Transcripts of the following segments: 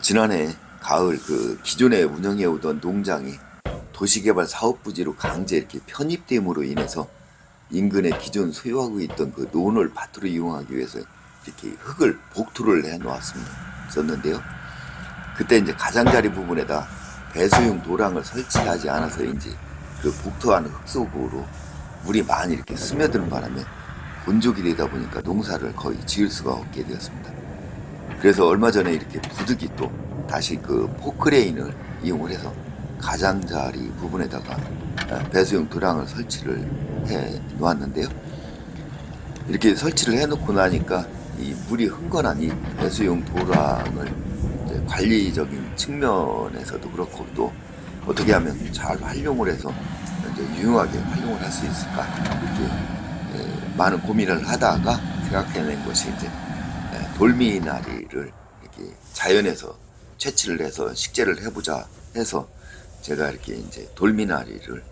지난해 가을 기존에 운영해오던 농장이 도시개발 사업부지로 강제 이렇게 편입됨으로 인해서 인근에 기존 소유하고 있던 그 논을 밭으로 이용하기 위해서 이렇게 흙을 복토를 썼는데요. 그때 이제 가장자리 부분에다 배수용 도랑을 설치하지 않아서인지 그 복토 안 흙 속으로 물이 많이 이렇게 스며드는 바람에 건조기 되다 보니까 농사를 거의 지을 수가 없게 되었습니다. 그래서 얼마 전에 이렇게 부득이 또 다시 그 포크레인을 이용을 해서 가장자리 부분에다가 배수용 도랑을 설치를 해 놓았는데요. 이렇게 설치를 해 놓고 나니까 이 물이 흥건한 이 배수용 도랑을 이제 관리적인 측면에서도 그렇고 또 어떻게 하면 잘 활용을 해서 이제 유용하게 활용을 할 수 있을까 이렇게 많은 고민을 하다가 생각해낸 것이 이제 돌미나리를 이렇게 자연에서 채취를 해서 식재를 해보자 해서 제가 이렇게 이제 돌미나리를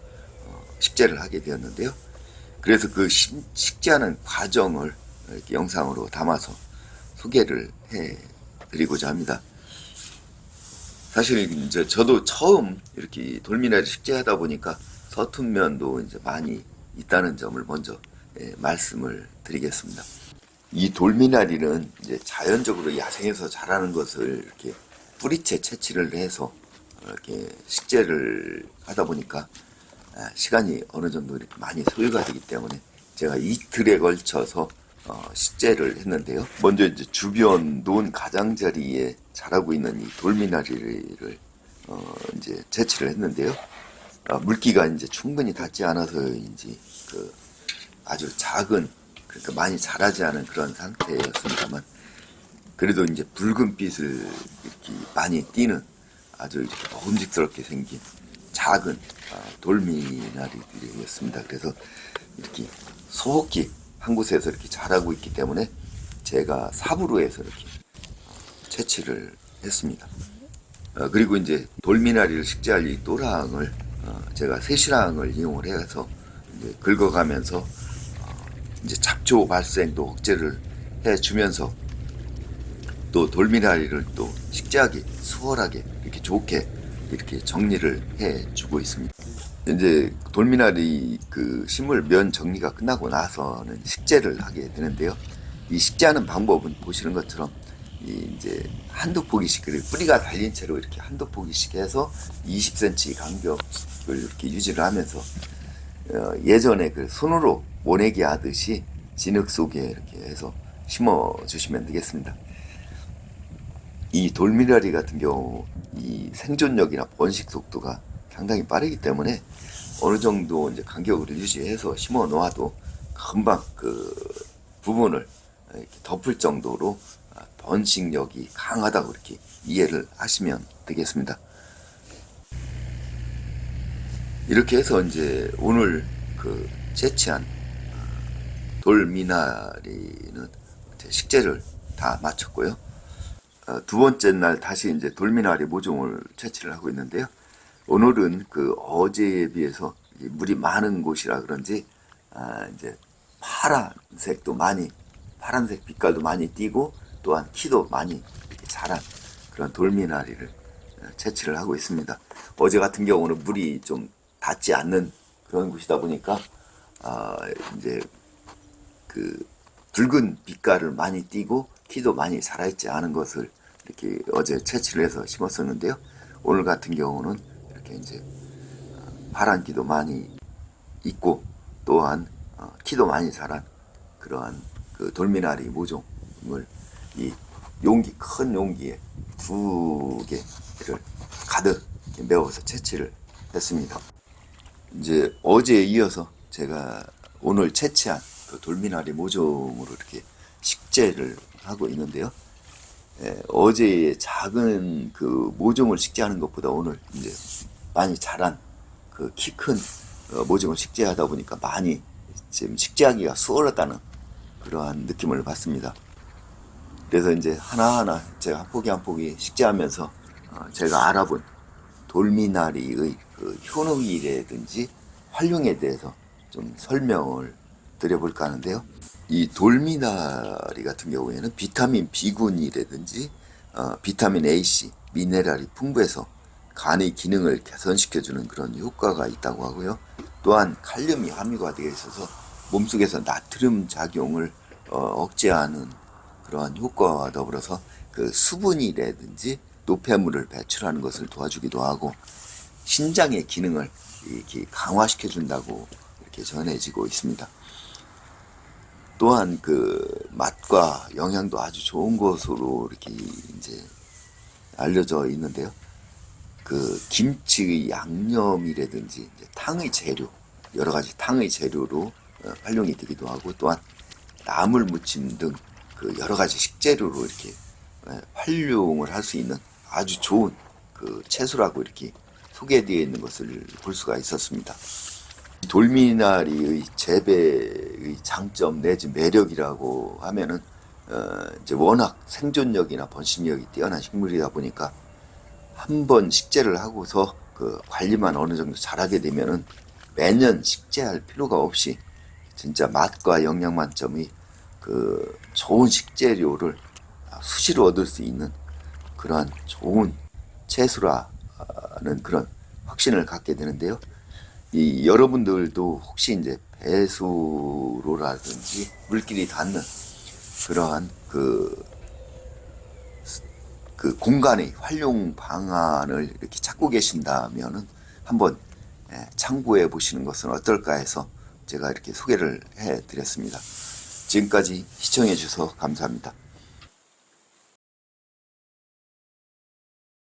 식재를 하게 되었는데요. 그래서 그 식재하는 과정을 이렇게 영상으로 담아서 소개를 해 드리고자 합니다. 사실 이제 저도 처음 이렇게 돌미나리 식재하다 보니까 서툰 면도 이제 많이 있다는 점을 먼저 말씀을 드리겠습니다. 이 돌미나리는 이제 자연적으로 야생에서 자라는 것을 이렇게 뿌리채 채취를 해서 이렇게 식재를 하다 보니까 시간이 어느 정도 이렇게 많이 소요가 되기 때문에 제가 이틀에 걸쳐서 식재를 했는데요. 먼저 이제 주변 논 가장자리에 자라고 있는 이 돌미나리를 이제 채취를 했는데요. 물기가 이제 충분히 닿지 않아서인지 아주 작은, 그러니까 많이 자라지 않은 그런 상태였습니다만 그래도 이제 붉은빛을 이렇게 많이 띠는 아주 이렇게 먹음직스럽게 생긴 작은 돌미나리들이었습니다. 그래서 이렇게 소호기 한 곳에서 이렇게 자라고 있기 때문에 제가 삽으로 해서 이렇게 채취를 했습니다. 그리고 이제 돌미나리를 식재할 이 또랑을 제가 새시랑을 이용을 해서 이제 긁어가면서 이제 잡초 발생도 억제를 해주면서 또 돌미나리를 또 식재하기 수월하게 이렇게 좋게 이렇게 정리를 해주고 있습니다. 이제 돌미나리 식물 면 정리가 끝나고 나서는 식재를 하게 되는데요. 이 식재하는 방법은 보시는 것처럼 이제 한두 포기씩 뿌리가 달린 채로 이렇게 한두 포기씩 해서 20cm 간격을 이렇게 유지를 하면서 예전에 손으로 모내기 하듯이 진흙 속에 이렇게 해서 심어 주시면 되겠습니다. 이 돌미나리 같은 경우 이 생존력이나 번식 속도가 상당히 빠르기 때문에 어느 정도 이제 간격을 유지해서 심어 놓아도 금방 그 부분을 이렇게 덮을 정도로 번식력이 강하다고 이렇게 이해를 하시면 되겠습니다. 이렇게 해서 이제 오늘 채취한 돌미나리는 식재를 다 마쳤고요. 두 번째 날 다시 이제 돌미나리 모종을 채취를 하고 있는데요. 오늘은 어제에 비해서 물이 많은 곳이라 그런지 이제 파란색 빛깔도 많이 띠고 또한 키도 많이 자란 그런 돌미나리를 채취를 하고 있습니다. 어제 같은 경우는 물이 좀 닿지 않는 그런 곳이다 보니까 이제 붉은 빛깔을 많이 띠고 키도 많이 자라있지 않은 것을 이렇게 어제 채취를 해서 심었었는데요. 오늘 같은 경우는 이렇게 이제 파란 키도 많이 있고 또한 키도 많이 자란 그러한 돌미나리 모종을 이 큰 용기에 2개를 가득 메워서 채취를 했습니다. 이제 어제에 이어서 제가 오늘 채취한 돌미나리 모종으로 이렇게 식재를 하고 있는데요. 어제의 작은 모종을 식재하는 것보다 오늘 이제 많이 자란 키 큰 모종을 식재하다 보니까 많이 지금 식재하기가 수월하다는 그러한 느낌을 받습니다. 그래서 이제 하나하나 제가 한 포기 한 포기 식재하면서 제가 알아본 돌미나리의 효능이라든지 활용에 대해서 좀 설명을 드려볼까 하는데요. 이 돌미나리 같은 경우에는 비타민 B군이라든지 비타민 A, C, 미네랄이 풍부해서 간의 기능을 개선시켜주는 그런 효과가 있다고 하고요. 또한 칼륨이 함유가 되어 있어서 몸속에서 나트륨 작용을 억제하는 그러한 효과와 더불어서 그 수분이라든지 노폐물을 배출하는 것을 도와주기도 하고 신장의 기능을 이렇게 강화시켜 준다고 이렇게 전해지고 있습니다. 또한 그 맛과 영양도 아주 좋은 것으로 이렇게 이제 알려져 있는데요. 그 김치의 양념이라든지 이제 탕의 재료, 여러 가지 탕의 재료로 활용이 되기도 하고, 또한 나물 무침 등 그 여러 가지 식재료로 이렇게 활용을 할 수 있는 아주 좋은 그 채소라고 이렇게 소개되어 있는 것을 볼 수가 있었습니다. 돌미나리의 재배의 장점 내지 매력이라고 하면은 이제 워낙 생존력이나 번식력이 뛰어난 식물이다 보니까 한 번 식재를 하고서 그 관리만 어느 정도 잘하게 되면은 매년 식재할 필요가 없이 진짜 맛과 영양 만점의 그 좋은 식재료를 수시로 얻을 수 있는 그러한 좋은 채소라는 그런 확신을 갖게 되는데요. 이 여러분들도 혹시 이제 배수로라든지 물길이 닿는 그러한 그 공간의 활용 방안을 이렇게 찾고 계신다면은 한번 참고해 보시는 것은 어떨까 해서 제가 이렇게 소개를 해 드렸습니다. 지금까지 시청해 주셔서 감사합니다.